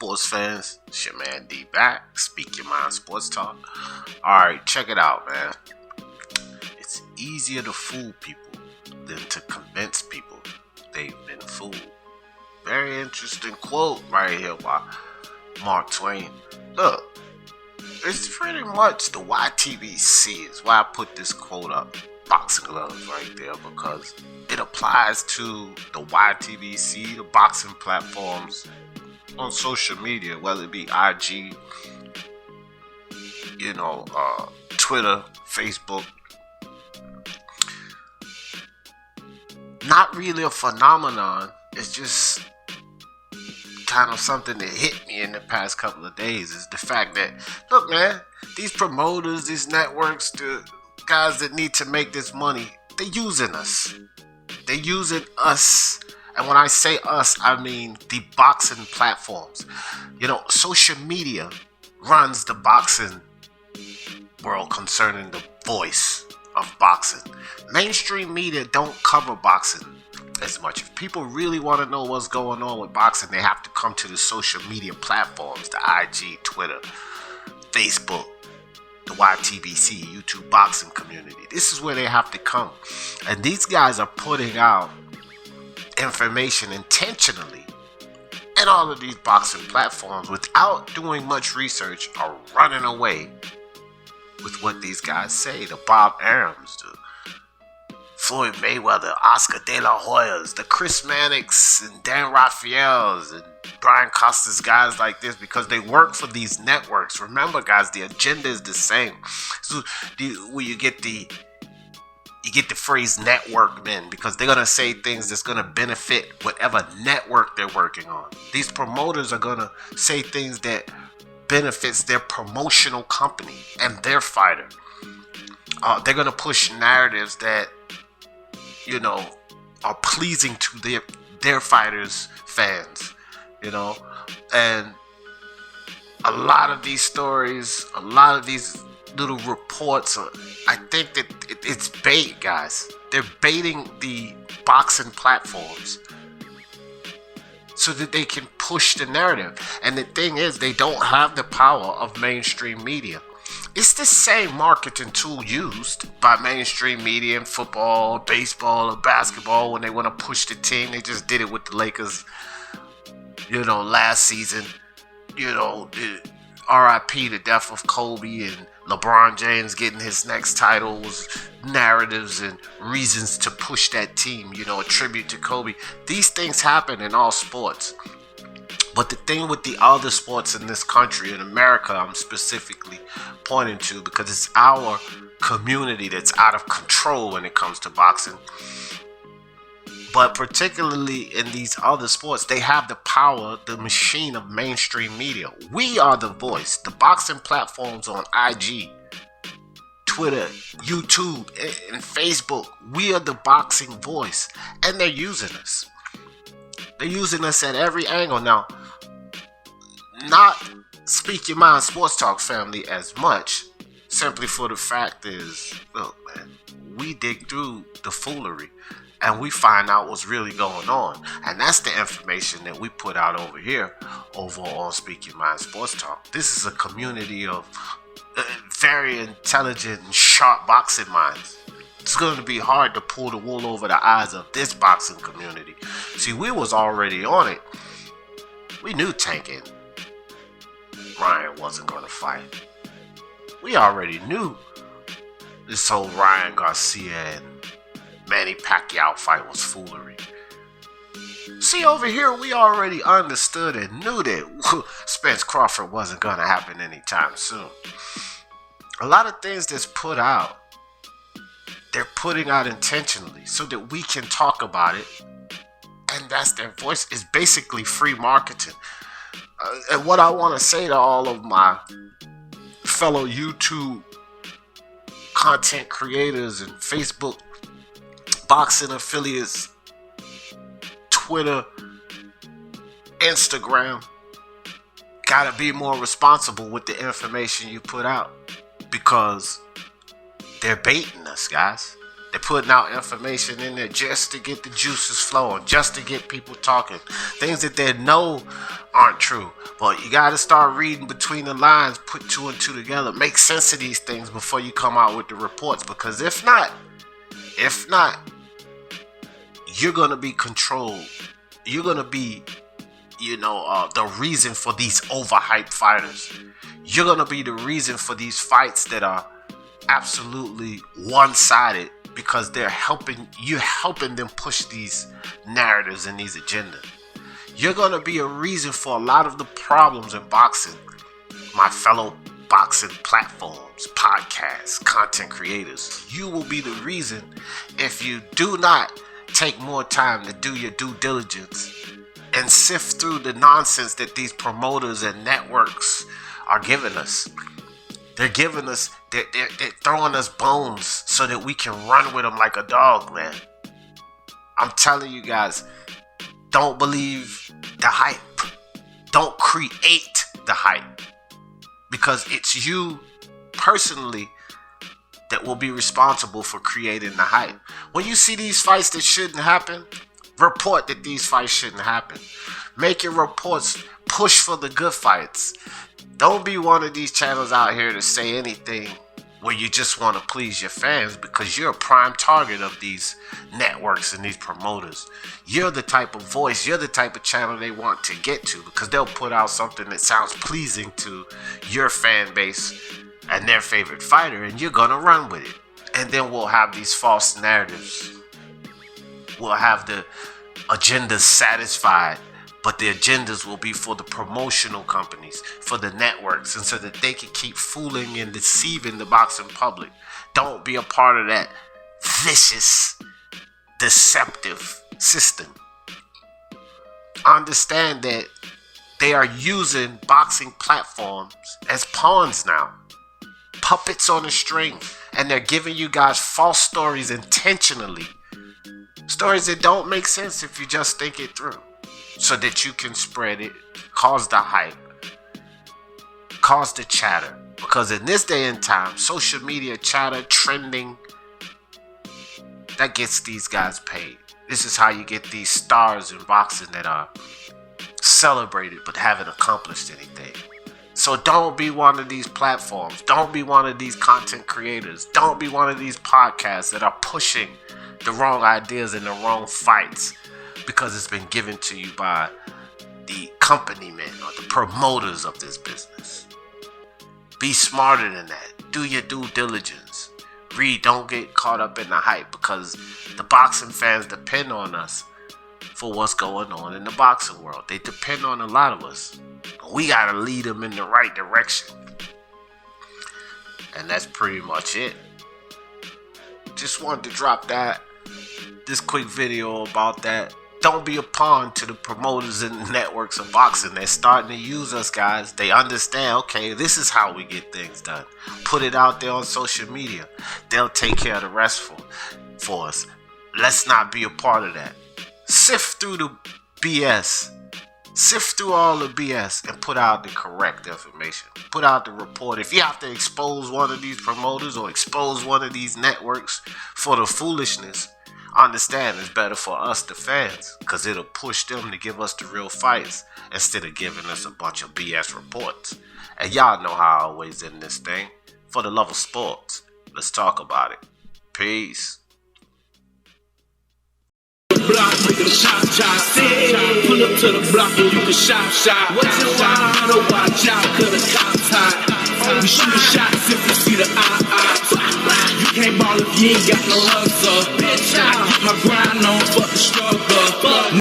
sports fans? It's your man D back. Speak Your Mind Sports Talk. Alright, check it out, man. It's easier to fool people than to convince people they've been fooled. Very interesting quote right here by Mark Twain. Look, it's pretty much the YTBC is why I put this quote up. Boxing gloves right there, because it applies to the YTBC, the boxing platforms on social media, whether it be IG, Twitter, Facebook. Not really a phenomenon. It's just kind of something that hit me in the past couple of days, is the fact that, look, man, these promoters, these networks, the guys that need to make this money, they're using us. They're using us. And when I say us, I mean the boxing platforms. Social media runs the boxing world concerning the voice of boxing. Mainstream media don't cover boxing as much. If people really want to know what's going on with boxing, they have to come to the social media platforms, the IG, Twitter, Facebook, the YTBC, YouTube boxing community. This is where they have to come. And these guys are putting out information intentionally. And all of these boxing platforms, without doing much research, are running away with what these guys say. The Bob Arums, the Floyd Mayweather, Oscar De La Hoyas, the Chris Mannix and Dan Rafaels and Brian Costa's, guys like this, because they work for these networks. Remember, guys, the agenda is the same. So you get the phrase network men, because they're gonna say things that's gonna benefit whatever network they're working on. These promoters are gonna say things that benefits their promotional company and their fighter. They're gonna push narratives that are pleasing to their fighters' fans. And a lot of these stories, a lot of these little reports, I think that it's bait, guys. They're baiting the boxing platforms so that they can push the narrative. And the thing is, they don't have the power of mainstream media. It's the same marketing tool used by mainstream media in football, baseball, or basketball when they want to push the team. They just did it with the Lakers, last season. RIP, the death of Kobe, and LeBron James getting his next title was narratives and reasons to push that team, a tribute to Kobe. These things happen in all sports. But the thing with the other sports in this country, in America, I'm specifically pointing to, because it's our community that's out of control when it comes to boxing. But particularly in these other sports, they have the power, the machine of mainstream media. We are the voice. The boxing platforms on IG, Twitter, YouTube, and Facebook, we are the boxing voice. And they're using us. They're using us at every angle. Now, not Speak Your Mind Sports Talk family as much, simply for the fact is, look, man, we dig through the foolery and we find out what's really going on. And that's the information that we put out over here, over on Speak Your Mind Sports Talk. This is a community of very intelligent and sharp boxing minds. It's going to be hard to pull the wool over the eyes of this boxing community. See, we was already on it. We knew tanking Ryan wasn't going to fight. We already knew this whole Ryan Garcia and Manny Pacquiao fight was foolery. See, over here, we already understood and knew that Spence Crawford wasn't going to happen anytime soon. A lot of things that's put out, they're putting out intentionally so that we can talk about it. And that's their voice. It's basically free marketing. And what I want to say to all of my fellow YouTube content creators and Facebook boxing affiliates, Twitter, Instagram, gotta be more responsible with the information you put out, because they're baiting us, guys. They're putting out information in there just to get the juices flowing, just to get people talking. Things that they know aren't true. But you got to start reading between the lines, put 2 and 2 together, make sense of these things before you come out with the reports. Because if not, you're going to be controlled. You're going to be, the reason for these overhyped fighters. You're going to be the reason for these fights that are absolutely one-sided, because you're helping them push these narratives and these agendas. You're going to be a reason for a lot of the problems in boxing. My fellow boxing platforms, podcasts, content creators, you will be the reason if you do not take more time to do your due diligence and sift through the nonsense that these promoters and networks are giving us. They're giving us, they're throwing us bones so that we can run with them like a dog, man. I'm telling you guys, don't believe the hype. Don't create the hype. Because it's you personally that will be responsible for creating the hype. When you see these fights that shouldn't happen, report that these fights shouldn't happen. Make your reports, push for the good fights. Don't be one of these channels out here to say anything where you just want to please your fans, because you're a prime target of these networks and these promoters. You're the type of voice, you're the type of channel they want to get to, because they'll put out something that sounds pleasing to your fan base and their favorite fighter, and you're going to run with it. And then we'll have these false narratives. We'll have the agendas satisfied, but the agendas will be for the promotional companies, for the networks, and so that they can keep fooling and deceiving the boxing public. Don't be a part of that vicious, deceptive system. Understand that they are using boxing platforms as pawns now. Puppets on a string. And they're giving you guys false stories intentionally. Stories that don't make sense if you just think it through. So that you can spread it, cause the hype, cause the chatter. Because in this day and time, social media chatter, trending, that gets these guys paid. This is how you get these stars in boxing that are celebrated but haven't accomplished anything. So don't be one of these platforms. Don't be one of these content creators. Don't be one of these podcasts that are pushing the wrong ideas and the wrong fights, because it's been given to you by the company men or the promoters of this business. Be smarter than that. Do your due diligence. Read, don't get caught up in the hype, because the boxing fans depend on us for what's going on in the boxing world. They depend on a lot of us. We gotta lead them in the right direction. And that's pretty much it. Just wanted to drop this quick video about that. Don't be a pawn to the promoters and the networks of boxing. They're starting to use us, guys. They understand, okay, this is how we get things done. Put it out there on social media. They'll take care of the rest for us. Let's not be a part of that. Sift through the BS. Sift through all the BS and put out the correct information. Put out the report. If you have to expose one of these promoters or expose one of these networks for the foolishness, understand it's better for us, the fans, because it'll push them to give us the real fights instead of giving us a bunch of BS reports. And y'all know how I always end this thing. For the love of sports, let's talk about it. Peace. Block with the shop. Pull up to the block and you can shop. What you want to watch out, cause the cops hot. We shoot shots if we see the eye. You can't ball if you ain't got no hustle. Bitch, I keep my grind on, fuck